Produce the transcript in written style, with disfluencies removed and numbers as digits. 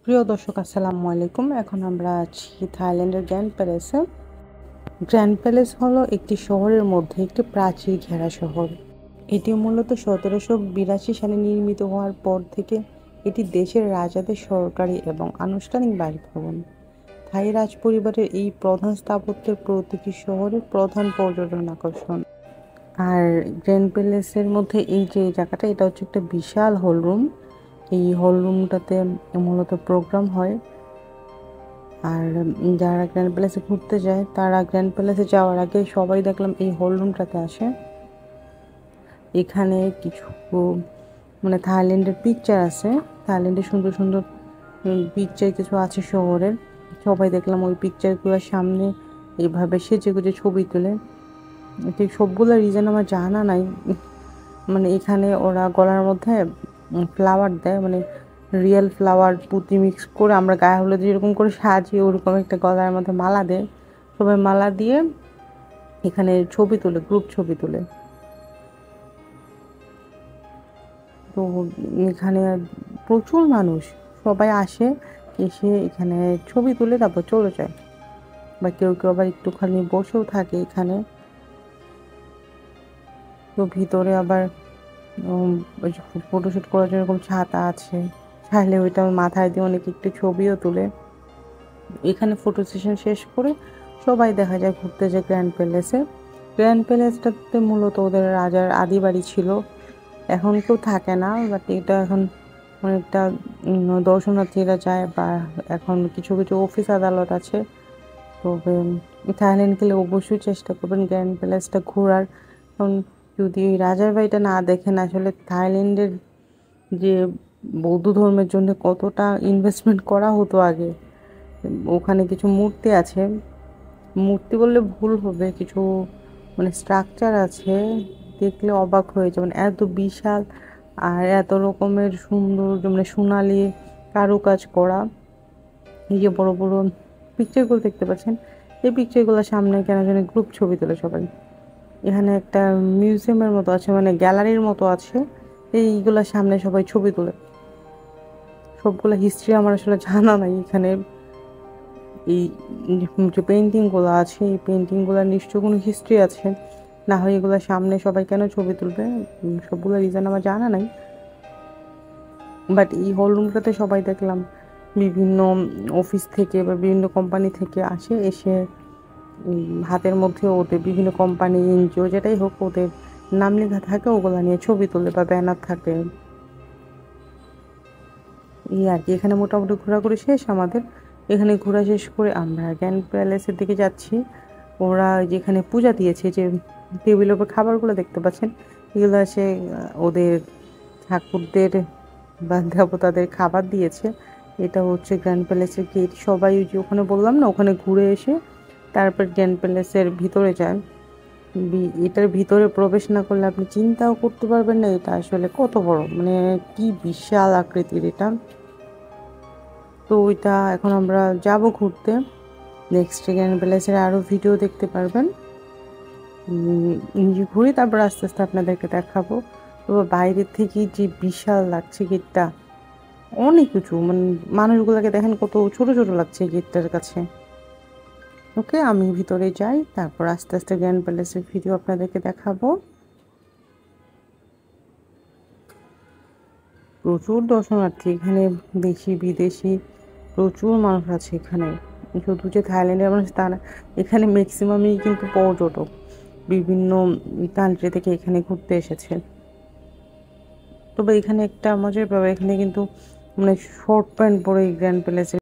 প্রিয় দর্শক আসসালামু আলাইকুম। এখন আমরা আছি থাইল্যান্ডের গ্র্যান্ড প্যালেসে। গ্র্যান্ড প্যালেস হলো একটি শহরের মধ্যে একটি প্রাচীর ঘেরা শহর। এটি মূলত 1782 সালে নির্মিত হওয়ার পর থেকে এটি দেশের রাজাদের সরকারি এবং আনুষ্ঠানিক বাসভবন। থাই রাজ পরিবারের এই প্রধান স্থাপত্যের প্রতীকী শহরের প্রধান পর্যটন আকর্ষণ। আর গ্র্যান্ড প্যালেসের মধ্যে এই যে জায়গাটা, এটা হচ্ছে একটা বিশাল হল রুম। এই হল রুমটাতে মূলত প্রোগ্রাম হয়। আর যারা গ্র্যান্ড প্যালেসে ঘুরতে যায় তারা গ্র্যান্ড প্যালেসে যাওয়ার আগে সবাই দেখলাম এই হল রুমটাতে আসে। এখানে কিছু থাইল্যান্ডের পিকচার আছে, থাইল্যান্ডের সুন্দর সুন্দর পিকচার কিছু আছে শহরের। সবাই দেখলাম ওই পিকচারগুলোর সামনে এইভাবে সেজে গুজে ছবি তুলে। ঠিক সবগুলো রিজন আমার জানা নাই। এখানে ওরা গলার মধ্যে ফ্লাওয়ার দেয়, রিয়েল ফ্লাওয়ার পুঁতি মিক্স করে আমরা গায়ে হলুদ যেরকম করে সাজিয়ে ওরকম একটা গলার মধ্যে মালা দেয়। সবাই মালা দিয়ে এখানে ছবি তুলে, গ্রুপ ছবি তুলে। তো এখানে প্রচুর মানুষ, সবাই আসে, এসে এখানে ছবি তুলে তারপর চলে যায়, বা কেউ কেউ আবার একটুখানি বসেও থাকে এখানে। তো ভিতরে আবার ফটোশ্যুট করার জন্য এরকম ছাতা আছে, চাইলে ওইটা মাথায় দিয়ে অনেকে একটু ছবিও তুলে। এখানে ফটো সেশন শেষ করে সবাই দেখা যায় ঘুরতে যায় গ্র্যান্ড প্যালেসে। গ্র্যান্ড প্যালেসটাতে মূলত ওদের রাজার আদি বাড়ি ছিল, এখন কেউ থাকে না, বাট এটা এখন অনেকটা দর্শনার্থীরা যায়, বা এখন কিছু কিছু অফিস আদালত আছে। তবে থাইল্যান্ড গেলে অবশ্যই চেষ্টা করবেন গ্র্যান্ড প্যালেসটা ঘোরার। কারণ যদি ওই রাজার বাড়িটা না দেখেন, আসলে থাইল্যান্ডের যে বৌদ্ধ ধর্মের জন্য কতটা ইনভেস্টমেন্ট করা হতো আগে। ওখানে কিছু মূর্তি আছে, মূর্তি বললে ভুল হবে, কিছু স্ট্রাকচার আছে, দেখলে অবাক হয়ে যাবেন, এত বিশাল আর এত রকমের সুন্দর, সোনালি কারুকাজ করা। এই যে বড় বড় পিকচারগুলো দেখতে পাচ্ছেন, এই পিকচারগুলোর সামনে কেন যেন গ্রুপ ছবি তোলে সবাই। এখানে একটা মিউজিয়ামের মতো আছে, গ্যালারির মতো আছে, এইগুলোর সামনে সবাই ছবি তোলে। সবগুলো হিস্ট্রি আমার আসলে জানা নাই। এখানে এই যে পেন্টিংগুলো আছে, এই পেন্টিংগুলোর নিশ্চয় কোনো হিস্ট্রি আছে, না হয় এগুলোর সামনে সবাই কেন ছবি তুলবে, সবগুলো রিজন আমার জানা নাই। বাট এই হল রুমটাতে সবাই দেখলাম বিভিন্ন অফিস থেকে বা বিভিন্ন কোম্পানি থেকে আসে, এসে হাতের মধ্যে ওদের বিভিন্ন কোম্পানি, এনজিও যেটাই হোক, ওদের নাম লেখা থাকে, ওগুলো নিয়ে ছবি তোলে বা ব্যানার থাকে। এই আর কি। এখানে মোটামুটি ঘোরাঘুরি শেষ আমাদের। এখানে ঘোরা শেষ করে আমরা গ্র্যান্ড প্যালেসের দিকে যাচ্ছি। ওরা যেখানে পূজা দিয়েছে, যে টেবিলের উপর খাবারগুলো দেখতে পাচ্ছেন, এগুলো আসে ওদের ঠাকুরদের বা দেবতাদের খাবার দিয়েছে। এটা হচ্ছে গ্র্যান্ড প্যালেসের গেট। সবাই ওই যে ওখানে বললাম না, ওখানে ঘুরে এসে তারপর গ্র্যান্ড প্যালেসের ভিতরে যান। এটার ভিতরে প্রবেশ না করলে আপনি চিন্তাও করতে পারবেন না এটা আসলে কত বড়, কি বিশাল আকৃতির এটা। তো ওইটা এখন আমরা যাব ঘুরতে। নেক্সট গ্র্যান্ড প্যালেসের আরও ভিডিও দেখতে পারবেন। নিজে ঘুরে তারপর আস্তে আস্তে আপনাদেরকে দেখাবো। তো বাইরের থেকে যে বিশাল লাগছে গেটটা, অনেক কিছু, মানুষগুলোকে দেখেন কত ছোট ছোট লাগছে গেটটার কাছে। ওকে, আমি ভিতরে যাই, তারপর আস্তে আস্তে গ্র্যান্ড প্যালেসের ভিডিও আপনাদেরকে দেখাবো। প্রচুর দর্শনার্থী এখানে, দেশি বিদেশি প্রচুর মানুষ আছে এখানে। শুধু যে থাইল্যান্ডের মানুষ তা না, এখানে ম্যাক্সিমামই কিন্তু পর্যটক, বিভিন্ন কান্ট্রি থেকে এখানে ঘুরতে এসেছে। তবে এখানে একটা মজার ব্যাপার, এখানে কিন্তু শর্ট প্যান্ট পরে গ্র্যান্ড প্যালেসে